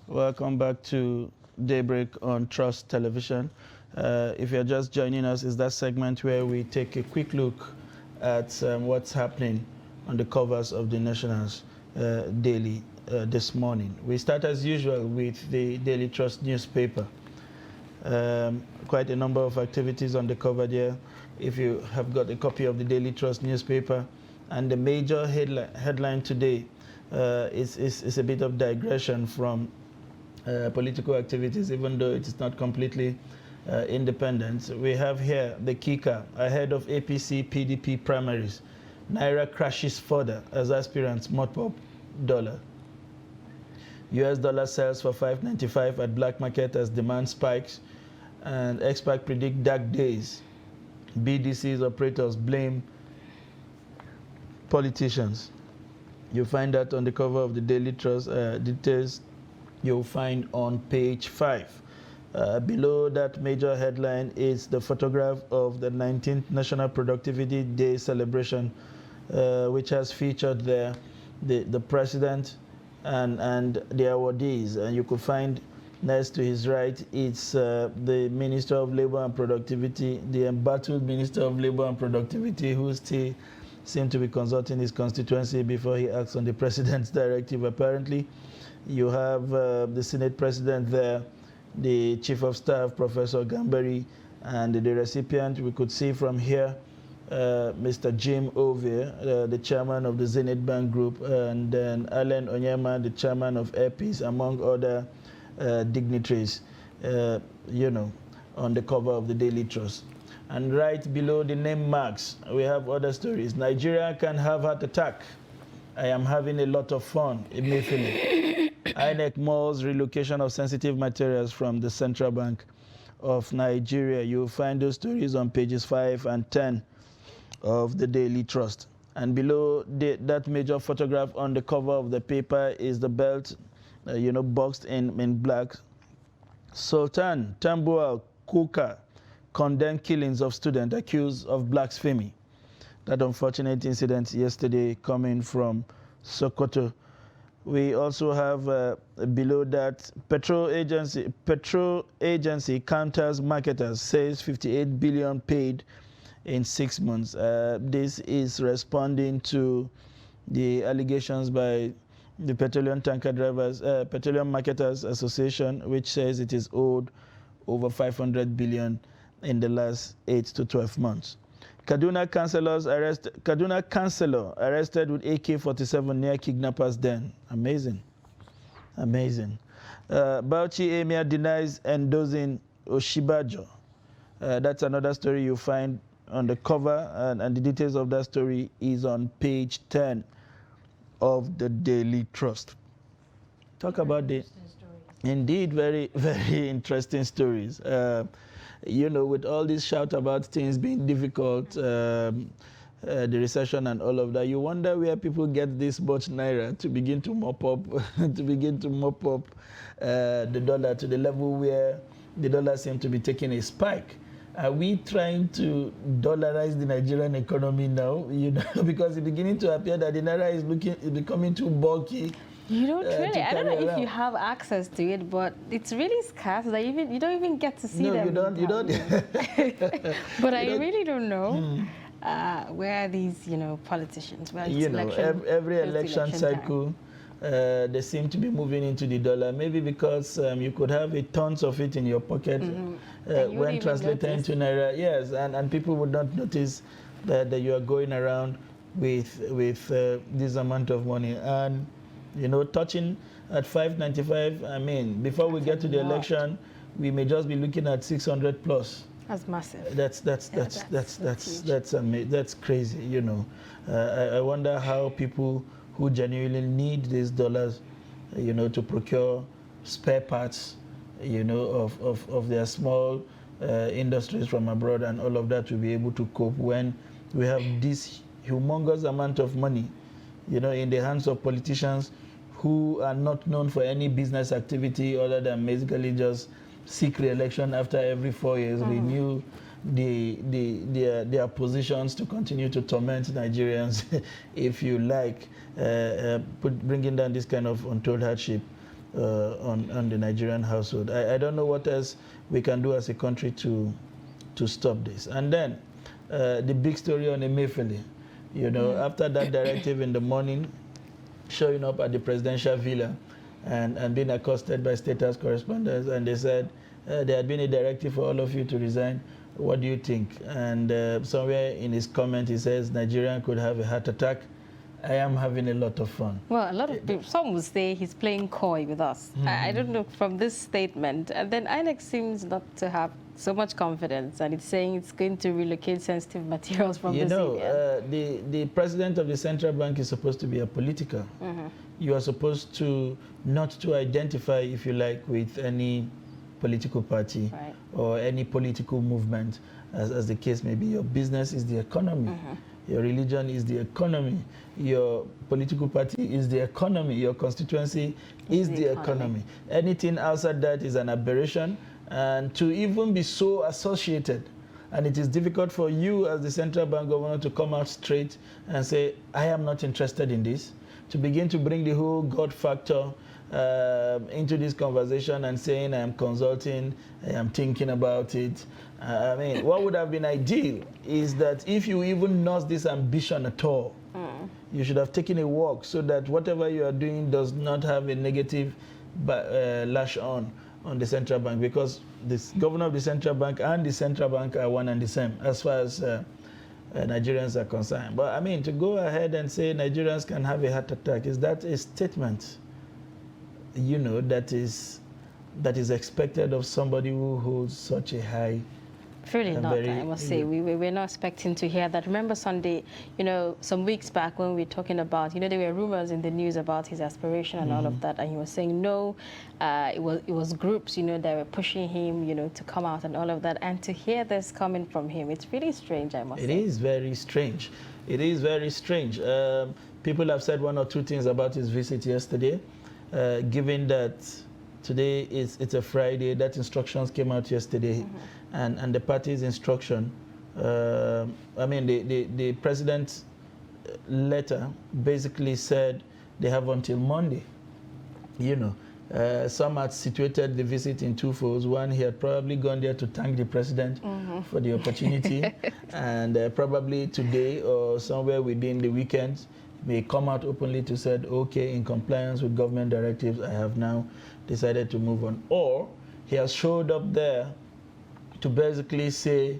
Welcome back to Daybreak on Trust Television. If you're just joining us, it's that segment where we take a quick look at what's happening on the covers of the Nationals daily this morning. We start as usual with the Daily Trust newspaper. Quite a number of activities on the cover there. If you have got a copy of the Daily Trust newspaper, and the major headline today is a bit of digression from political activities, even though it is not completely independent. We have here the kicker ahead of APC PDP primaries. Naira crashes further as aspirants mop up dollar. US dollar sells for $5.95 at black market as demand spikes, and experts predict dark days. BDC's operators blame politicians. You find that on the cover of the Daily Trust. Details you'll find on page 5. Below that major headline is the photograph of the 19th National Productivity Day celebration, which has featured there the president and the awardees. And you could find next to his right, it's the Minister of Labor and Productivity, the embattled Minister of Labor and Productivity, who still seemed to be consulting his constituency before he acts on the president's directive, apparently. You have the Senate President there, the Chief of Staff, Professor Gambari, and the recipient we could see from here, Mr. Jim Ovie, the chairman of the Zenith Bank Group, and then Alan Onyema, the chairman of Airpeace, among other dignitaries, on the cover of the Daily Trust. And right below the name marks, we have other stories. Nigeria can have heart attack. I am having a lot of fun, Emefiele. INEC mulls relocation of sensitive materials from the Central Bank of Nigeria. You'll find those stories on pages 5 and 10 of the Daily Trust. And below that major photograph on the cover of the paper is the belt, boxed in black. Sultan Tambuwal Kuka condemned killings of students accused of blasphemy. That unfortunate incident yesterday coming from Sokoto. We also have below that petrol agency counters marketers, says 58 billion paid in 6 months. This is responding to the allegations by the Petroleum Marketers Association, which says it is owed over 500 billion in the last 8 to 12 months. Kaduna councillor arrested with AK-47 near kidnappers' den. Amazing. Amazing. Bauchi Emir denies endorsing Oshibajo. That's another story you find on the cover, and the details of that story is on page 10 of the Daily Trust. Talk about the... Indeed, very, very interesting stories. With all this shout about things being difficult, the recession and all of that, you wonder where people get this much naira to begin to mop up, the dollar to the level where the dollar seems to be taking a spike. Are we trying to dollarize the Nigerian economy now? Because it's beginning to appear that the naira is becoming too bulky. You don't really. I don't know if you have access to it, but it's really scarce that you don't even get to see them. No, you don't. But I really don't know where these, politicians. Where every election cycle, they seem to be moving into the dollar. Maybe because you could have tons of it in your pocket when translated into naira. Yes, and people would not notice that you are going around with this amount of money. And touching at 595, I mean, before we get to the election, we may just be looking at 600 plus. That's massive. That's crazy, I wonder how people who genuinely need these dollars, to procure spare parts, of their small industries from abroad and all of that, will be able to cope when we have this humongous amount of money, in the hands of politicians who are not known for any business activity other than basically just seek re-election after every 4 years, renew their positions to continue to torment Nigerians, if you like, bringing down this kind of untold hardship on the Nigerian household. I don't know what else we can do as a country to stop this. And then the big story on Emefiele, after that directive in the morning, showing up at the presidential villa and being accosted by State House correspondents, and they said there had been a directive for all of you to resign. What do you think? And somewhere in his comment he says Nigerian could have a heart attack. I am having a lot of fun. Well, a lot of people, some would say he's playing coy with us. I don't know from this statement. And then INEC seems not to have so much confidence, and it's saying it's going to relocate sensitive materials from the CBN. The president of the central bank is supposed to be apolitical. You are supposed to not to identify, if you like, with any political party or any political movement, as the case may be. Your business is the economy. Your religion is the economy. Your political party is the economy. Your constituency is the economy. Anything outside that is an aberration. And to even be so associated, and it is difficult for you as the central bank governor to come out straight and say, I am not interested in this, to begin to bring the whole God factor into this conversation and saying, I am consulting, I am thinking about it. I mean, what would have been ideal is that if you even nurse this ambition at all, you should have taken a walk so that whatever you are doing does not have a negative lash on the central bank, because the governor of the central bank and the central bank are one and the same as far as Nigerians are concerned. But I mean, to go ahead and say Nigerians can have a heart attack, is that a statement, that is expected of somebody who holds such a high? Really not, I must say. We're not expecting to hear that. Remember Sunday, some weeks back when we were talking about, there were rumors in the news about his aspiration and all of that, and he was saying no, it was groups, that were pushing him, to come out and all of that. And to hear this coming from him, it's really strange, I must say. It is very strange. It is very strange. People have said one or two things about his visit yesterday, given that today it's a Friday, that instructions came out yesterday. And the party's instruction, the president's letter basically said they have until Monday. Some had situated the visit in two folds. One, he had probably gone there to thank the president for the opportunity, and probably today or somewhere within the weekend may come out openly to say, okay, in compliance with government directives, I have now decided to move on. Or he has showed up there to basically say,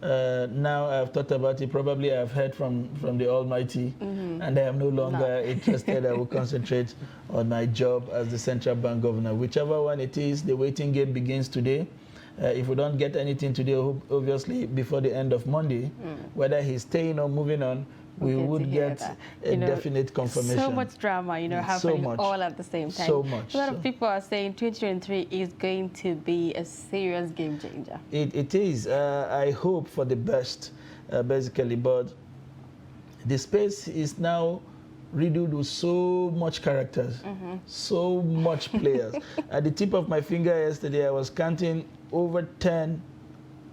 now I've thought about it, probably I've heard from the Almighty, and I am no longer interested. I will concentrate on my job as the central bank governor. Whichever one it is, the waiting game begins today. If we don't get anything today, obviously before the end of Monday, whether he's staying or moving on, we would get a definite confirmation. So much drama, happening all at the same time. So much. A lot of people are saying 2023 is going to be a serious game changer. It is. I hope for the best, basically. But the space is now riddled with so much characters, so much players. At the tip of my finger yesterday, I was counting over 10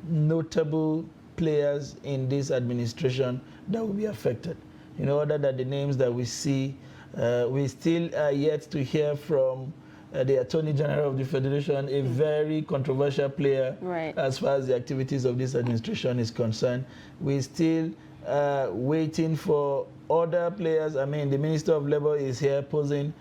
notable players in this administration that will be affected. Other than the names that we see, we still are yet to hear from the Attorney General of the Federation, a very controversial player as far as the activities of this administration is concerned. We still waiting for other players. I mean, the Minister of Labour is here posing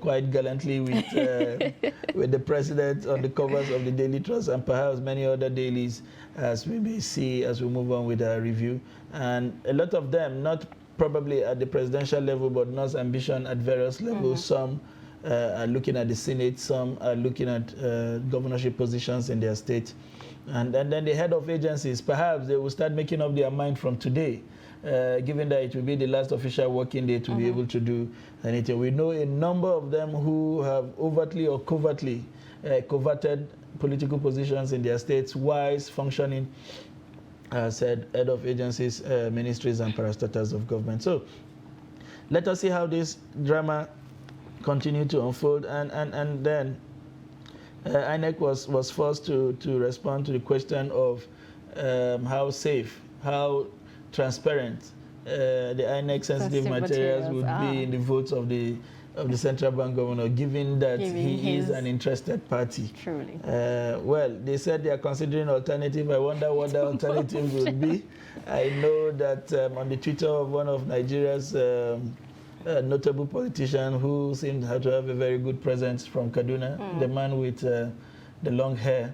quite gallantly with the president on the covers of the Daily Trust and perhaps many other dailies, as we may see as we move on with our review. And a lot of them, not probably at the presidential level, but not ambition at various levels. Some are looking at the Senate, some are looking at governorship positions in their state. And then the head of agencies, perhaps they will start making up their mind from today, given that it will be the last official working day to be able to do anything. We know a number of them who have overtly or covertly coveted political positions in their states, wise, functioning, said head of agencies, ministries, and parastatals of government. So let us see how this drama continue to unfold. And then INEC was forced to respond to the question of how safe, how transparent the INEC sensitive materials would be in the votes of the of the central bank governor, given that he is an interested party. Truly. Well, they said they are considering alternative. I wonder what the alternative would be. I know that on the Twitter of one of Nigeria's notable politician who seemed to have a very good presence from Kaduna, the man with the long hair.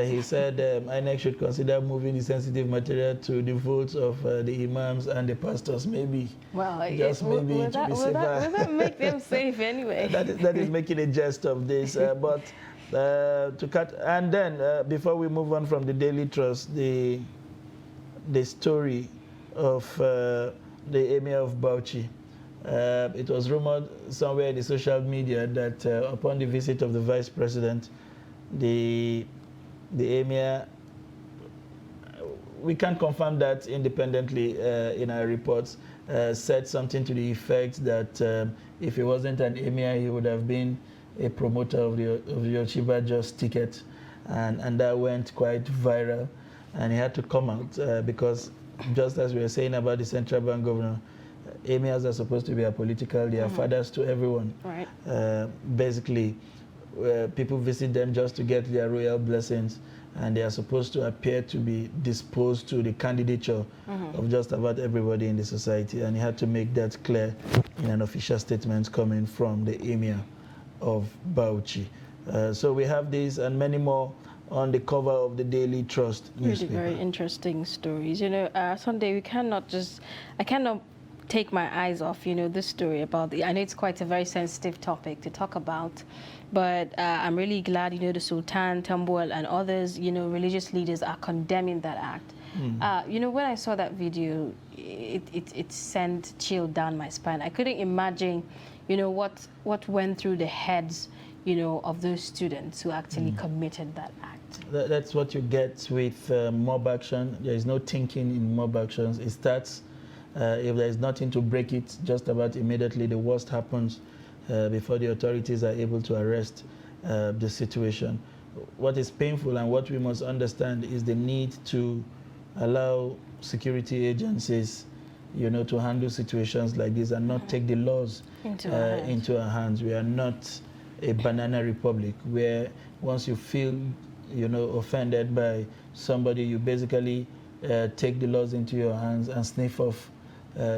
He said INEC should consider moving the sensitive material to the votes of the imams and the pastors, maybe. Well, just maybe will that make them safe anyway? that is making a jest of this. But to cut, and then before we move on from the Daily Trust, the story of the Emir of Bauchi. It was rumored somewhere in the social media that upon the visit of the Vice President, the Emir, we can't confirm that independently in our reports, said something to the effect that if he wasn't an Emir, he would have been a promoter of the Yoshiba Just ticket, and that went quite viral, and he had to come out because, just as we were saying about the central bank governor, emirs are supposed to be apolitical. They are fathers to everyone. Right. Basically, people visit them just to get their royal blessings, and they are supposed to appear to be disposed to the candidature of just about everybody in the society. And he had to make that clear in an official statement coming from the Emir of Bauchi. So we have these and many more on the cover of the Daily Trust newspaper. Really very interesting stories. You know, Sunday, I cannot take my eyes off, this story about I know it's quite a very sensitive topic to talk about, but I'm really glad, the Sultan, Tambuwal and others, religious leaders are condemning that act. When I saw that video, it sent chill down my spine. I couldn't imagine, what went through the heads, of those students who actually committed that act. That's what you get with mob action. There is no thinking in mob actions. It starts, if there is nothing to break it, just about immediately the worst happens before the authorities are able to arrest the situation. What is painful and what we must understand is the need to allow security agencies, to handle situations like this and not take the laws into our hands. We are not a banana republic where once you feel, offended by somebody, you basically take the laws into your hands and sniff off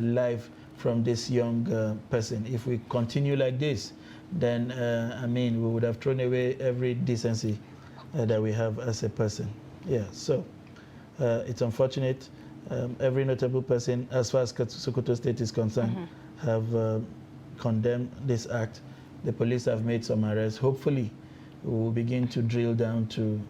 life from this young person. If we continue like this, then, we would have thrown away every decency that we have as a person. Yeah, so it's unfortunate. Every notable person, as far as Sokoto State is concerned, have condemned this act. The police have made some arrests. Hopefully, we will begin to drill down to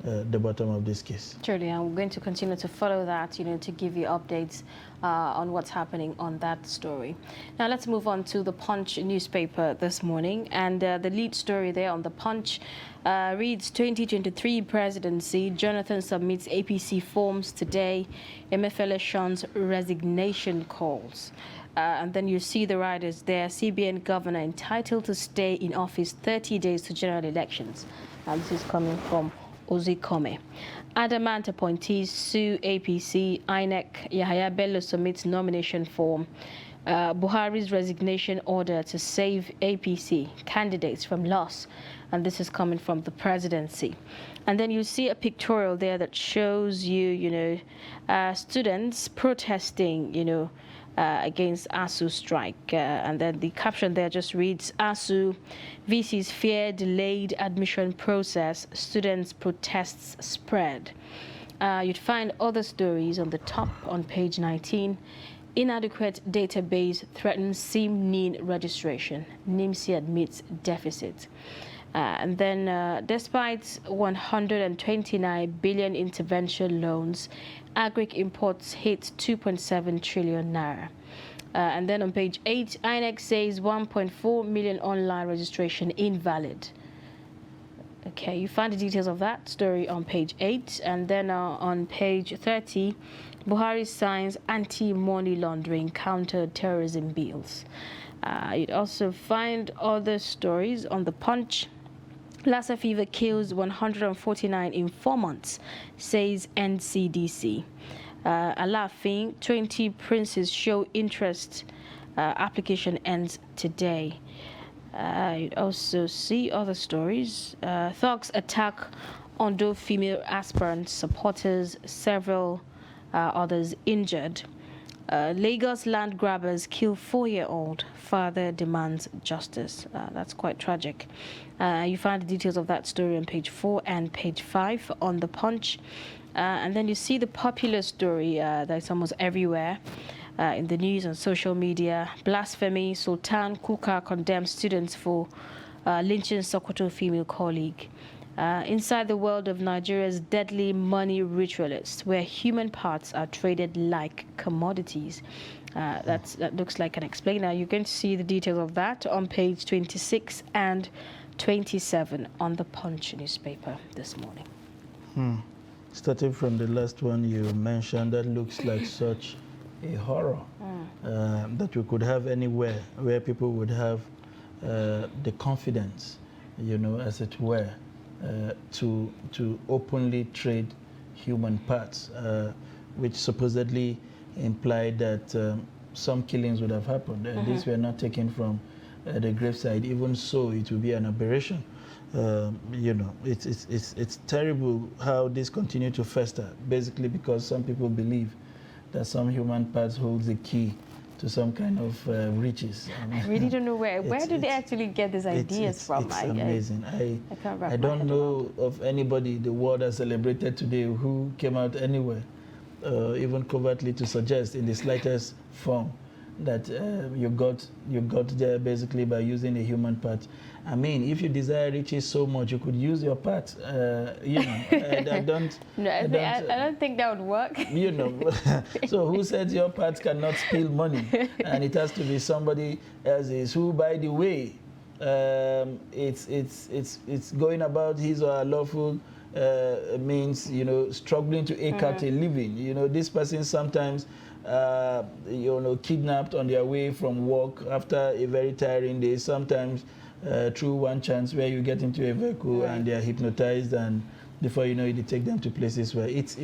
the bottom of this case. Truly, and we're going to continue to follow that, to give you updates on what's happening on that story. Now, let's move on to the Punch newspaper this morning. And the lead story there on the Punch reads, 2023 presidency, Jonathan submits APC forms today. Emefiele shuns resignation calls. And then you see the riders there. CBN governor entitled to stay in office 30 days to general elections. And this is coming from Ozikome. Adamant appointees sue APC. INEC, Yahaya Bello submits nomination form. Buhari's resignation order to save APC candidates from loss. And this is coming from the presidency. And then you see a pictorial there that shows you, students protesting, against ASU strike. And then the caption there just reads, ASU, VCs fear delayed admission process, students' protests spread. You'd find other stories on the top on page 19. Inadequate database threatens SIM NIN registration. NIMSI admits deficit. And then despite 129 billion intervention loans, agric imports hit 2.7 trillion naira. And then on page 8, INEC says 1.4 million online registration invalid. Okay, you find the details of that story on page 8. And then on page 30, Buhari signs anti-money laundering counter-terrorism bills. You'd also find other stories on the Punch. Lassa fever kills 149 in 4 months, says NCDC. Alafin, 20 princes show interest application ends today. You also see other stories. Thugs attack Ondo female aspirant supporters, several others injured. Lagos land grabbers kill 4-year-old. Father demands justice. That's quite tragic. You find the details of that story on page 4 and page 5 on The Punch. And then you see the popular story that's almost everywhere in the news and social media. Blasphemy, Sultan Kuka condemns students for lynching Sokoto female colleague. Inside the world of Nigeria's deadly money ritualists, where human parts are traded like commodities. That looks like an explainer. You're going to see the details of that on page 26 and 27 on the Punch newspaper this morning. Starting from the last one you mentioned, that looks like such a horror that we could have anywhere, where people would have the confidence, as it were, to openly trade human parts, which supposedly implied that some killings would have happened. These were not taken from the graveside. Even so, it would be an aberration. It's terrible how this continues to fester, basically because some people believe that some human parts holds the key to some kind of riches. I really don't know where do they actually get these ideas from? It's amazing. I don't know of anybody the world has celebrated today who came out anywhere, even covertly, to suggest in the slightest form that you got there basically by using a human part. I mean, if you desire riches so much, you could use your part. I don't think that would work. So who said your part cannot steal money, and it has to be somebody else's? Who, by the way, it's going about his or her lawful means, struggling to eke out a living. This person sometimes, kidnapped on their way from work after a very tiring day. Sometimes through one chance where you get into a vehicle and they are hypnotized, and before you know it, they take them to places where it's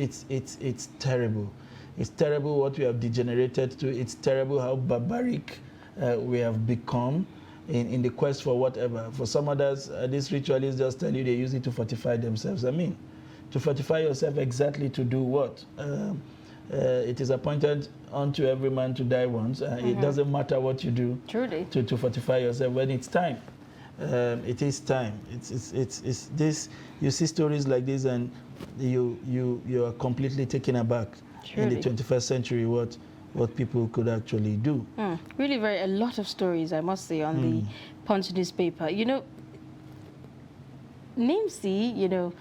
terrible. It's terrible what we have degenerated to. It's terrible how barbaric we have become in the quest for whatever. For some others, these ritualists just tell you they use it to fortify themselves. I mean, to fortify yourself exactly to do what? It is appointed unto every man to die once. It doesn't matter what you do to fortify yourself when it's time. It is time. It's this. You see stories like this, and you are completely taken aback in the 21st century. What people could actually do. Really, a lot of stories, I must say, on the Punch newspaper. NIMC,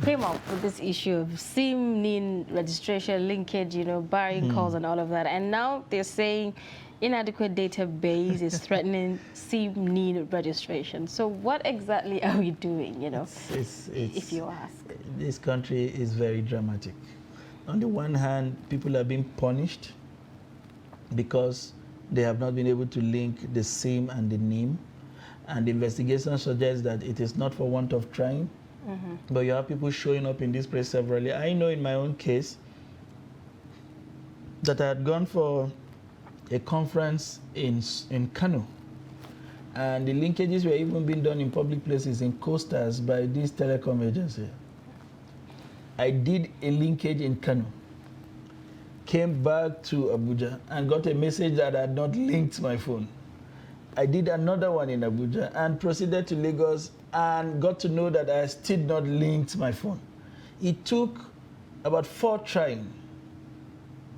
came up with this issue of SIM, NIN registration linkage, barring calls and all of that. And now they're saying inadequate database is threatening SIM, NIN registration. So what exactly are we doing, if you ask? This country is very dramatic. On the one hand, people are being punished because they have not been able to link the SIM and the NIM. And the investigation suggests that it is not for want of trying, but you have people showing up in this place severally. I know in my own case that I had gone for a conference in Kano, and the linkages were even being done in public places, in coasters, by this telecom agency. I did a linkage in Kano, came back to Abuja, and got a message that I had not linked my phone. I did another one in Abuja and proceeded to Lagos and got to know that I still not linked my phone. It took about 4 trying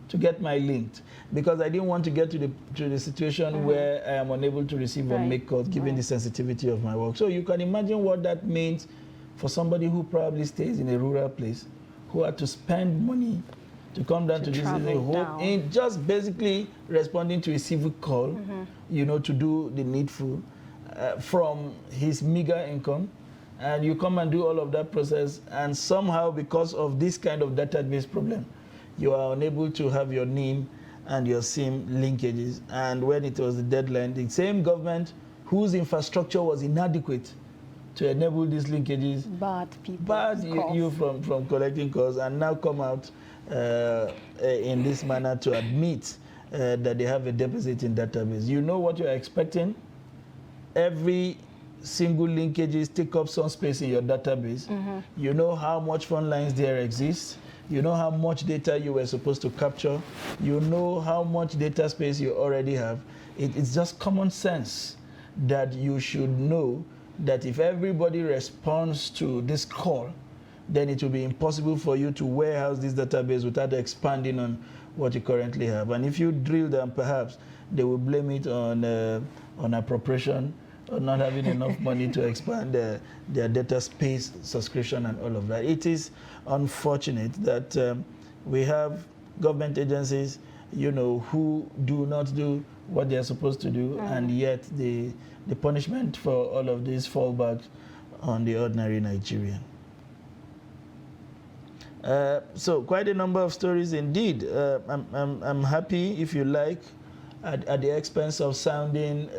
to get my linked, because I didn't want to get to the situation where I am unable to receive or make calls, given the sensitivity of my work. So you can imagine what that means for somebody who probably stays in a rural place, who had to spend money to come down to this in just basically responding to a civil call, to do the needful from his meager income. And you come and do all of that process, and somehow, because of this kind of database problem, you are unable to have your NIM and your SIM linkages. And when it was the deadline, the same government whose infrastructure was inadequate to enable these linkages barred you from collecting calls, and now come out in this manner to admit that they have a deposit in database. You know what you're expecting. Every single linkages take up some space in your database. You know how much phone lines there exist. You know how much data you were supposed to capture. You know how much data space you already have. It's just common sense that you should know that if everybody responds to this call, then it will be impossible for you to warehouse this database without expanding on what you currently have. And if you drill them, perhaps they will blame it on appropriation, or not having enough money to expand their data space subscription and all of that. It is unfortunate that we have government agencies, who do not do what they are supposed to do, and yet the punishment for all of this fall back on the ordinary Nigerian. So quite a number of stories indeed. I'm happy, if you like, at the expense of sounding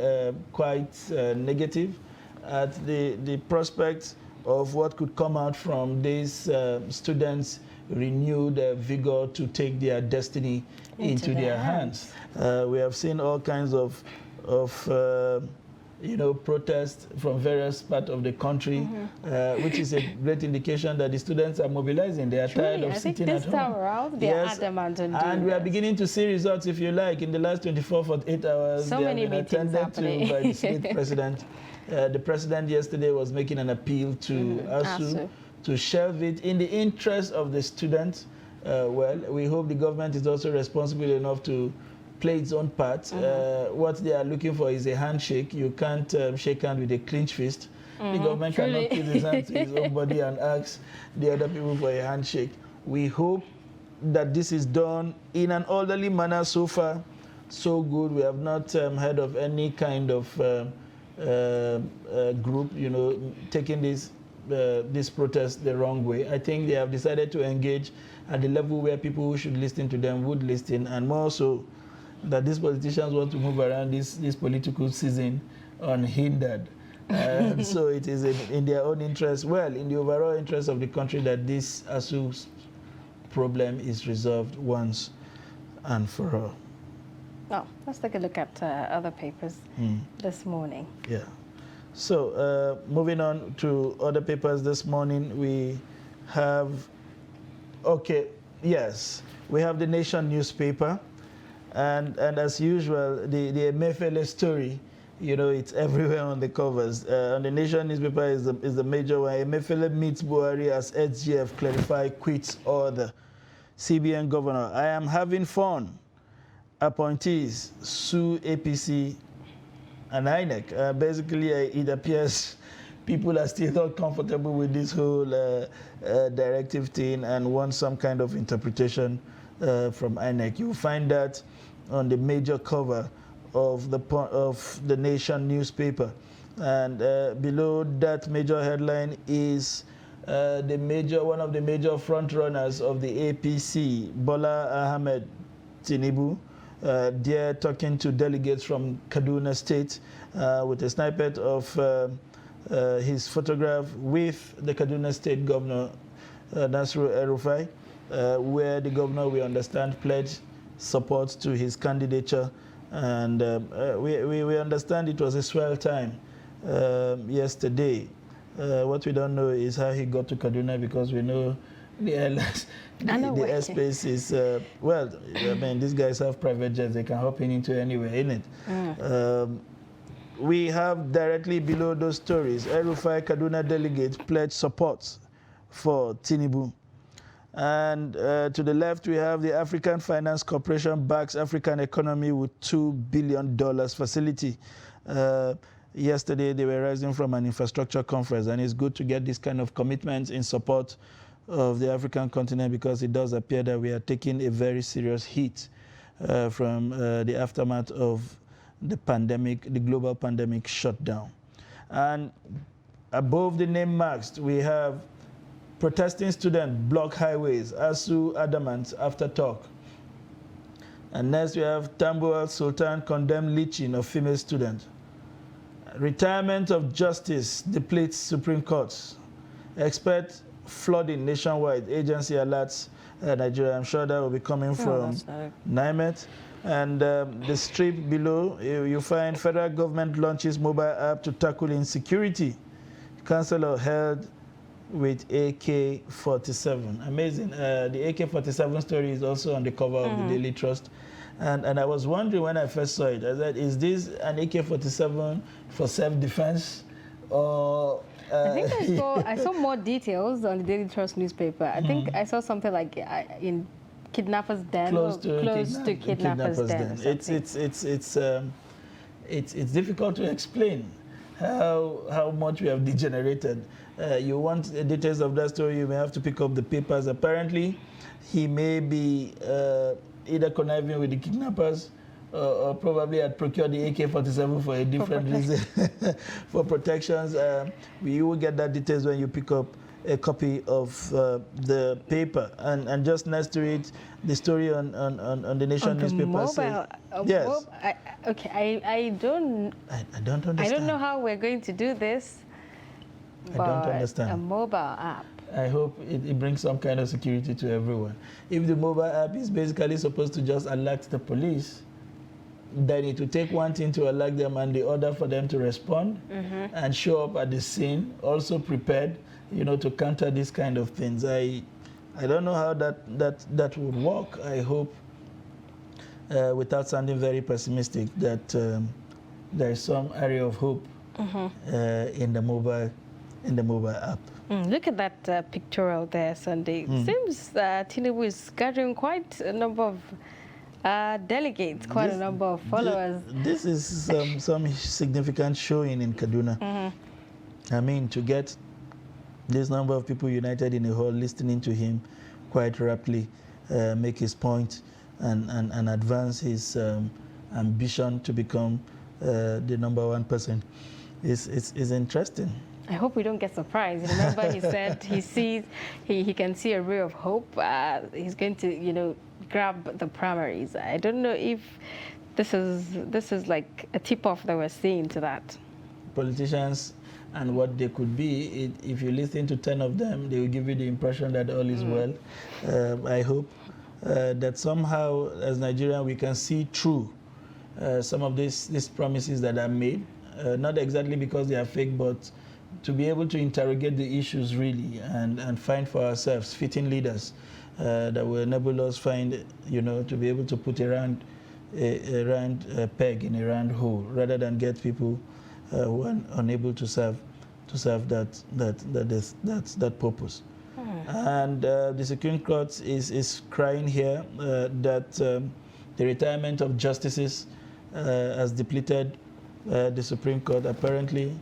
quite negative at the prospect of what could come out from these students' renewed vigor to take their destiny into their hands. We have seen all kinds of protests from various parts of the country, which is a great indication that the students are mobilizing. They are tired of sitting at home. This time around, they are adamant on doing and we are beginning to see results, if you like. In the last 48 hours, so many meetings happening by the state president. The president yesterday was making an appeal to ASU to shelve it in the interest of the students. Well, we hope the government is also responsible enough to play its own part. What they are looking for is a handshake. You can't shake hands with a clenched fist. The government cannot put his hand to his own body and ask the other people for a handshake. We hope that this is done in an orderly manner. So far, so good. We have not heard of any kind of group, taking this protest the wrong way. I think they have decided to engage at the level where people who should listen to them would listen, and more so that these politicians want to move around this political season unhindered. So it is in their own interest, in the overall interest of the country, that this ASU problem is resolved once and for all. Well, let's take a look at other papers this morning. Yeah. So moving on to other papers this morning, we have, we have the Nation newspaper. And as usual, the Emefiele story, it's everywhere on the covers. On the Nation newspaper is the major one. Emefiele meets Buhari as SGF clarify quits order. CBN governor, I am having fun. Appointees sue APC and INEC. Basically, it appears people are still not comfortable with this whole directive thing and want some kind of interpretation from INEC. You'll find that on the major cover of the Nation newspaper, and below that major headline is one of the major front runners of the APC, Bola Ahmed Tinubu, there talking to delegates from Kaduna State with a snippet of his photograph with the Kaduna State Governor Nasru El-Rufai, where the governor, we understand, pledged support to his candidature, and we understand it was a swell time yesterday. What we don't know is how he got to Kaduna, because we know the airspace is, these guys have private jets. They can hop into anywhere, innit? We have directly below those stories, El-Rufai Kaduna delegate pledged support for Tinubu. And to the left, we have the African Finance Corporation backs African economy with $2 billion facility. Yesterday, they were rising from an infrastructure conference, and it's good to get this kind of commitments in support of the African continent, because it does appear that we are taking a very serious hit from the aftermath of the pandemic, the global pandemic shutdown. And above the name marks, we have protesting students block highways, ASU adamant after talk. And next we have Tambuwal Sultan condemned lynching of female student. Retirement of justice depletes Supreme Court. Expect flooding nationwide. Agency alerts Nigeria. I'm sure that will be coming from NIMET. And the strip below, you find federal government launches mobile app to tackle insecurity. Council held with AK-47. Amazing. The AK-47 story is also on the cover of the Daily Trust. And I was wondering when I first saw it, I said, is this an AK-47 for self-defense? Or I think I saw more details on the Daily Trust newspaper. I think I saw something like in kidnappers' den, close to kidnappers' den. It's difficult to explain how much we have degenerated. You want the details of that story, you may have to pick up the papers. Apparently, he may be either conniving with the kidnappers or probably had procured the AK-47 for a different reason, for protections. You will get that details when you pick up a copy of the paper. And just next to it, the story on the Nation newspaper says, yes. I don't understand. I don't know how we're going to do this. I don't understand. A mobile app. I hope it brings some kind of security to everyone. If the mobile app is basically supposed to just alert the police, then it will take one thing to alert them and the other for them to respond and show up at the scene, also prepared, to counter these kind of things. I don't know how that would work. I hope, without sounding very pessimistic, that there is some area of hope in the mobile app. Look at that pictorial there, Sunday. Seems Tinubu is gathering quite a number of delegates, quite a number of followers. This is some significant showing in Kaduna. I mean, to get this number of people united in a hall, listening to him quite rapidly, make his point and advance his ambition to become the #1 person is interesting. I hope we don't get surprised. Remember, he said he can see a ray of hope. He's going to, grab the primaries. I don't know if this is like a tip-off that we're seeing to that. Politicians and what they could be, if you listen to 10 of them, they will give you the impression that all is well. I hope that somehow, as Nigerians, we can see through some of these promises that are made, not exactly because they are fake, but to be able to interrogate the issues really and find for ourselves fitting leaders that will enable us find, to be able to put a round peg in a round hole, rather than get people who are unable to serve that purpose. And the Supreme Court is crying here that the retirement of justices has depleted the Supreme Court. Apparently,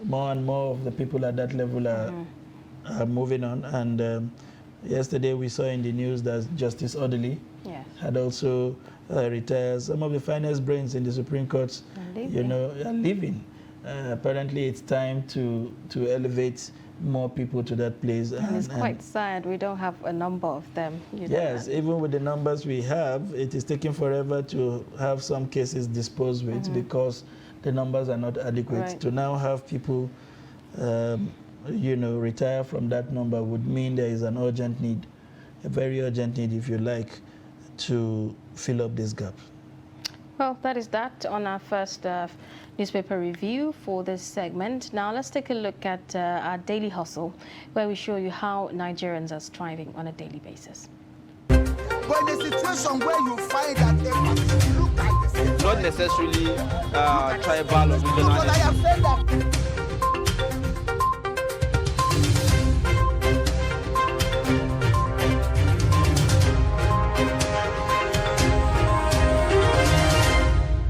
more and more of the people at that level are moving on. And yesterday we saw in the news that Justice Odili had also retired. Some of the finest brains in the Supreme Court, are leaving. Apparently, it's time to elevate more people to that place. And it's quite sad we don't have a number of them. Yes, even with the numbers we have, it is taking forever to have some cases disposed with because the numbers are not adequate. Right. To now have people, retire from that number would mean there is an urgent need, a very urgent need, if you like, to fill up this gap. Well, that is that on our first newspaper review for this segment. Now let's take a look at our daily hustle, where we show you how Nigerians are striving on a daily basis. But in a situation where you find that look at the not necessarily tribal or regional. I have said that